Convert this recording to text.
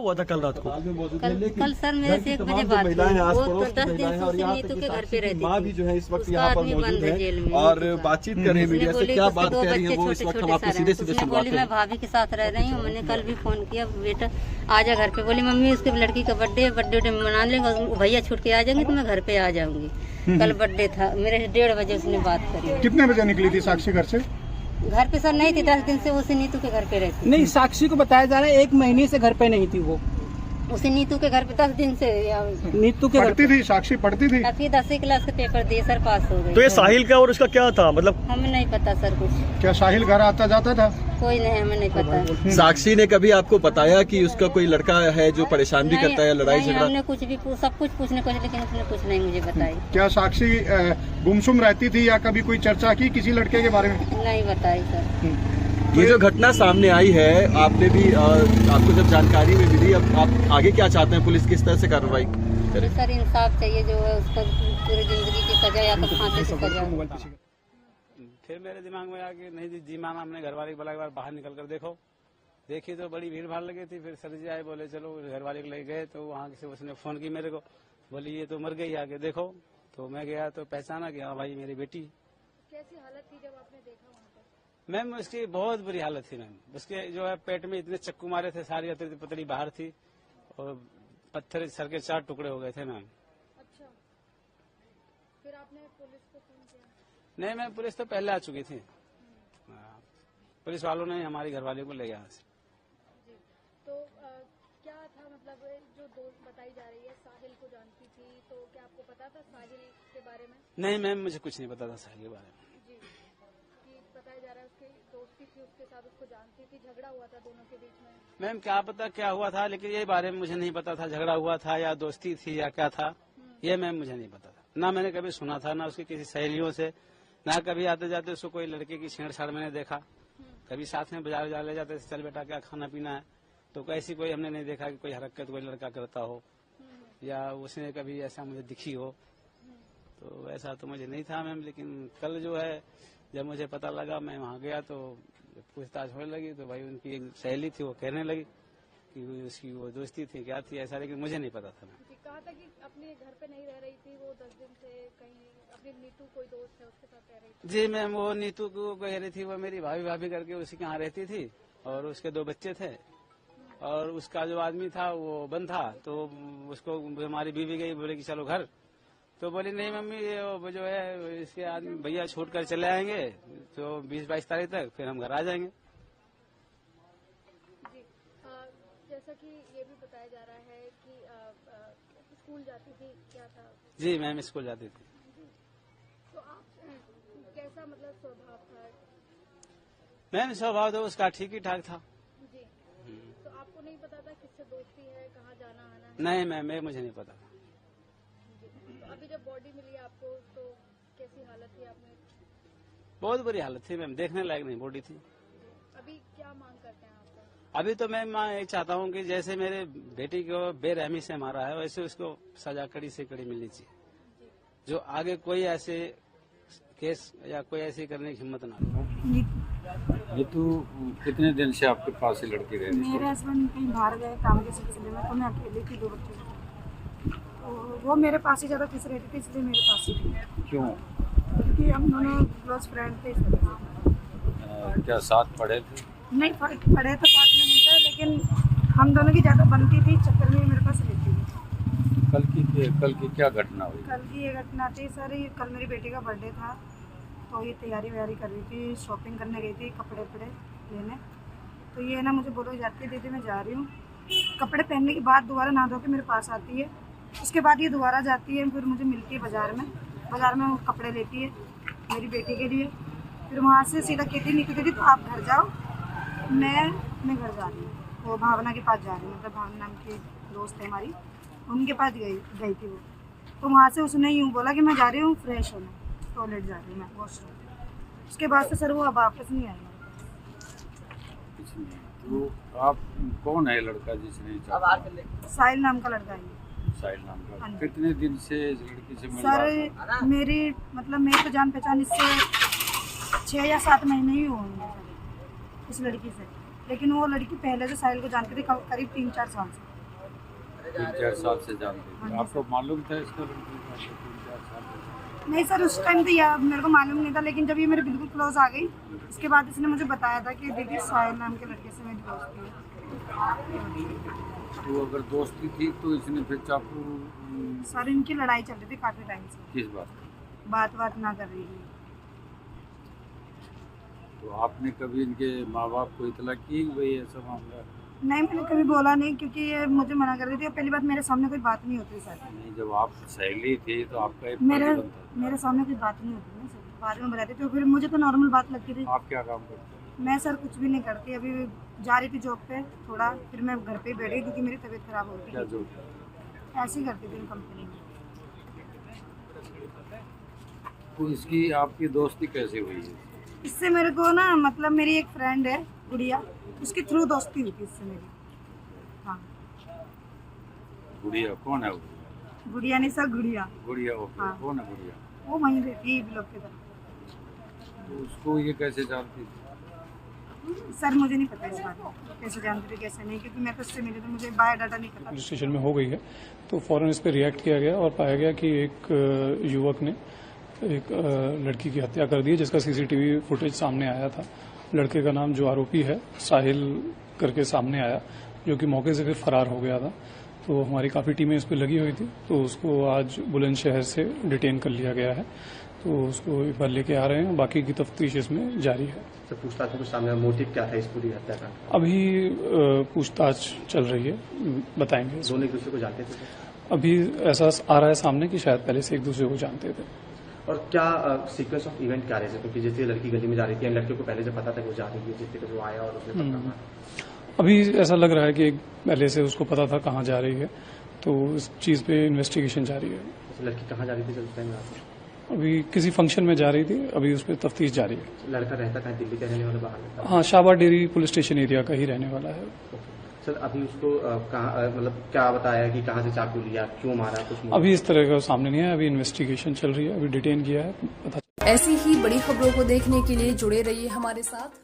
हुआ था कल रात को? कल सर मेरे से 1 बजे बात हुई। वो 10 दिन से उसी नीतू के घर पे रहती थी। माँ भी जो है इस वक्त उसका यहाँ पर आदमी मौजूद बंद है जेल में। है और बातचीत कर रही है मीडिया से। क्या बात कर रही है वो इस वक्त हम आपको सीधे सीधे उसने बोली मैं भाभी के साथ रह रही हूँ। मैंने कल भी फोन किया, बेटा आजा घर पे। बोली मम्मी उसके लड़की का बर्थडे मना लेंगे, भैया छूट के आ जाएंगे तो मैं घर पे आ जाऊंगी। कल बर्थडे था मेरे, 1:30 बजे उसने बात करी। कितने बजे निकली थी साक्षी घर से? घर पे सर नहीं थी, 10 दिन से उसी नीतू के घर पे रहती। नहीं, साक्षी को बताया जा रहा है 1 महीने से घर पे नहीं थी वो। उसी नीतू के घर पे 10 दिन से नीतू के घर पढ़ती थी, साक्षी पढ़ती थी। 10वीं क्लास के पेपर दिए सर, पास हो गई। तो ये साहिल का और उसका क्या था, मतलब हमें नहीं पता सर कुछ। क्या साहिल घर आता जाता था? कोई नहीं, हमें नहीं पता। साक्षी ने कभी आपको बताया कि उसका कोई लड़का है जो परेशान भी करता है, लड़ाई नहीं, झगड़ा? हमने कुछ भी सब कुछ पूछने को, लेकिन उसने कुछ नहीं मुझे बताई। क्या साक्षी गुमसुम रहती थी या कभी कोई चर्चा की किसी लड़के के बारे में? नहीं बताई सर। ये जो घटना सामने आई है, आपने भी आपको जब जानकारी में मिली, अब आप आगे क्या चाहते हैं? पुलिस किस तरह से कार्रवाई करे? सर इंसाफ चाहिए, जो है उसको पूरी जिंदगी की सजा या तो फांसी की सजा। फिर मेरे दिमाग में आया कि नहीं जी माना, हमने घर वाले को बोला एक बार बाहर निकल कर देखो। देखी तो बड़ी भीड़ भाड़ लगी थी। फिर सर जी आए, बोले चलो घर वाले को ले गए। तो वहाँ से उसने फोन की मेरे को, बोली ये तो मर गई, आके देखो। तो मैं गया तो पहचाना कि हाँ भाई मेरी बेटी। कैसी हालत थी जब आपने देखा वहाँ पर? मैम उसकी बहुत बुरी हालत थी मैम। उसके जो है पेट में इतने चक्कू मारे थे, सारी अतरी पतली बाहर थी और पत्थर सर के 4 टुकड़े हो गए थे मैम। अच्छा, फिर आपने पुलिस को फोन किया? नहीं मैम, पुलिस तो पहले आ चुकी थी। हाँ, पुलिस वालों ने हमारी घरवाली को ले गया। जी, तो क्या था मतलब जो दोस्त बताई जा रही है साहिल को जानती थी, तो क्या आपको पता था साहिल के बारे में? नहीं मैम, मुझे कुछ नहीं पता था साहिल के बारे में। जी, कि बताया जा रहा है उसकी दोस्ती थी उसके साथ, उसको जानती थी, झगड़ा हुआ था दोनों के बीच में। मैम क्या पता क्या हुआ था, लेकिन ये बारे में मुझे नहीं पता था, झगड़ा हुआ था या दोस्ती थी या क्या था, ये मैम मुझे नहीं पता था। ना मैंने कभी सुना था, ना उसकी किसी सहेलियों से, ना कभी आते जाते उसको कोई लड़के की छेड़छाड़ मैंने देखा। कभी साथ में बाजार ले जाते, चल बेटा क्या खाना पीना है, तो ऐसी कोई हमने नहीं देखा कि कोई हरकत कोई लड़का करता हो या उसने कभी ऐसा मुझे दिखी हो। तो ऐसा तो मुझे नहीं था मैम। लेकिन कल जो है जब मुझे पता लगा, मैं वहाँ गया तो पूछताछ होने लगी, तो भाई उनकी एक सहेली थी, वो कहने लगी कि उसकी वो दोस्ती थी क्या थी ऐसा, लेकिन मुझे नहीं पता था मैम। कहा था कि अपने घर पे नहीं रह रही थी वो 10 दिन से, कहीं अपनी नीतू कोई दोस्त है उसके साथ रह रही थी। जी मैम, वो नीतू को कह रही थी, वो मेरी भाभी करके उसी के यहाँ रहती थी और उसके 2 बच्चे थे और उसका जो आदमी था वो बंद था। तो उसको हमारी बीवी गई, बोले कि चलो घर, तो बोली नहीं मम्मी ये जो है इसके आदमी भैया छोड़ कर चले आएंगे तो 20-22 तारीख तक, फिर हम घर आ जाएंगे। जी, जैसा कि ये भी बताया जा रहा है कि स्कूल जाती थी, क्या था? जी मैम, स्कूल जाती थी। तो आप कैसा मतलब स्वभाव था? मैम स्वभाव तो उसका ठीक ही ठाक था। जी, तो आपको नहीं पता था किससे दोस्ती है, कहाँ जाना आना है? नहीं मैम, मुझे नहीं पता था। तो अभी जब बॉडी मिली आपको तो कैसी हालत थी? आपने बहुत बुरी हालत थी मैम, देखने लायक नहीं बॉडी थी। अभी क्या मांग करते हैं आप? अभी तो मैं ये चाहता हूँ कि जैसे मेरे बेटी को बेरहमी से मारा है, वैसे उसको सजा कड़ी से कड़ी मिलनी चाहिए, जो आगे कोई ऐसे केस या कोई ऐसी करने की हिम्मत ना हो। नीतू कितने दिन से आपके पास ही लड़की रह रही है? मेरे हस्बैंड कहीं बाहर गए काम के सिलसिले में, तो मैं अकेली थी, 2 बच्चे। तो वो मेरे पास ही ज़्यादा खुश रहती थी, इसलिए मेरे पास ही थी। क्यों? क्योंकि हम दोनों क्लोज फ्रेंड थे, इस वजह से। क्या साथ पढ़े थे? नहीं, पढ़े तो साथ में नहीं थे, लेकिन हम दोनों की ज़्यादा बनती थी, चक्कर में मेरे पास रहती थी। कल की क्या घटना हुई? कल की ये घटना थी सर, ये कल मेरी बेटी का बर्थडे था, तो ये तैयारी वैयारी कर रही थी, शॉपिंग करने गई थी कपड़े वपड़े लेने। तो ये ना मुझे बोलो जाती है दीदी मैं जा रही हूँ, कपड़े पहनने के बाद दोबारा नहा धो के मेरे पास आती है। उसके बाद ये दोबारा जाती है, फिर मुझे मिलती है बाज़ार में वो कपड़े लेती है मेरी बेटी के लिए। फिर वहाँ से सीधा कहती नहीं दीदी तो आप घर जाओ, मैं घर जा रही हूँ। वो भावना के पास जा रही हूँ, मतलब भावना नाम की दोस्त है हमारी, उनके पास गई थी वो। तो वहाँ से उसने यूँ बोला कि मैं जा रही हूँ फ्रेश होने, टॉयलेट जा रही हूँ मैं, वॉशरूम। उसके बाद से सर वो अब वापस नहीं आई। तो आप कौन है लड़का जिसने? साहिल नाम का लड़का है। साहिल नाम का। कितने दिन से इस लड़की से मिल सर रहा था? मेरी तो जान पहचान इससे 6 या 7 महीने ही होंगे इस लड़की से, लेकिन वो लड़की पहले से साहिल को जानती थी, करीब 3-4 साल से। 3-4 साल से जानते थे। आपको मालूम था इसका लड़की का 3-4 साल से? नहीं सर, उस टाइम तो यार मेरे को मालूम नहीं था, लेकिन जब ये मेरे बिल्कुल क्लोज आ गई उसके बाद इसने मुझे बताया था कि दीदी साहिल नाम के लड़के से मेरी दोस्ती है। तो अगर दोस्ती थी तो इसने फिर चाकू सर इनकी लड़ाई चल रही थी काफी टाइम से, किस बात ना कर रही थी। तो आपने कभी इनके माँ बाप को इतला की भाई ऐसा मामला? नहीं, मैंने कभी बोला नहीं, क्योंकि ये मुझे मना कर रही थी। पहली बात, मेरे सामने कोई बात नहीं होती सर। नहीं, जब आप सहेली थी तो आपका एक मेरे फर्ज बनता था। मेरे सामने कोई बात नहीं होती ना सर, बाद में बताती तो फिर मुझे तो नॉर्मल बात लगती थी। आप क्या काम करते हैं? मैं सर कुछ भी नहीं करती, अभी जा रही थी जॉब पे थोड़ा, फिर मैं घर पे ही बैठ गई क्योंकि मेरी तबीयत खराब हो क्या गई। जॉब? ऐसे ही करती थी कंपनी में। तो इसकी आपकी दोस्ती कैसे हुई है? इससे मेरे को ना, मतलब मेरी एक फ्रेंड है गुड़िया, उसके थ्रू दोस्ती हुई थी इससे मेरी। हाँ, गुड़िया कौन है वो? गुड़िया नहीं सर, गुड़िया। गुड़िया ओके। हाँ। कौन है गुड़िया? वो वहीं रहती है ब्लॉक की तरफ। तो उसको ये कैसे जानती थी? सर मुझे नहीं पता इस बात में, कैसे जानती थी कैसे नहीं, क्योंकि मैं तो उससे मिली तो मुझे बायोडाटा नहीं पता। पुलिस स्टेशन में हो गई है तो फौरन इस पर रिएक्ट किया गया और पाया गया कि एक युवक ने एक लड़की की हत्या कर दी है, जिसका सीसीटीवी फुटेज सामने आया था। लड़के का नाम जो आरोपी है साहिल करके सामने आया, जो कि मौके से फिर फरार हो गया था। तो हमारी काफ़ी टीमें इस पर लगी हुई थी, तो उसको आज बुलंदशहर से डिटेन कर लिया गया है। तो उसको एक बार लेके आ रहे हैं, बाकी की तफ्तीश इसमें जारी है। सर पूछताछ में कुछ सामने मोटिव क्या था इस पूरी हत्या का? अभी पूछताछ चल रही है, बताएंगे। दोनों एक दूसरे को जानते थे सर? अभी ऐसा आ रहा है सामने कि शायद पहले से एक दूसरे को जानते थे। और क्या सीक्वेंस ऑफ इवेंट क्या रहे थे? क्योंकि जैसे लड़की गली में जा रही थी, लड़के को पहले से पता था कि वो जा रही है, जिससे कि वो आया और उसने पकड़ा मारा। अभी ऐसा लग रहा है कि पहले से उसको पता था कहाँ जा रही है, तो इस चीज़ पे इन्वेस्टिगेशन जारी है। लड़की कहाँ जा रही थी उस टाइम? अभी किसी फंक्शन में जा रही थी, अभी उस पर तफ्तीश जारी है। लड़का रहता कहाँ? दिल्ली का रहने वाला, बाहर रहता? हाँ, शाबा डेरी पुलिस स्टेशन एरिया का ही रहने वाला है। सर अभी उसको कहाँ, मतलब क्या बताया कि कहाँ से चाकू लिया, क्यों मारा, कुछ? अभी इस तरह का सामने नहीं है, अभी इन्वेस्टिगेशन चल रही है, अभी डिटेन किया है। ऐसी ही बड़ी खबरों को देखने के लिए जुड़े रहिए हमारे साथ।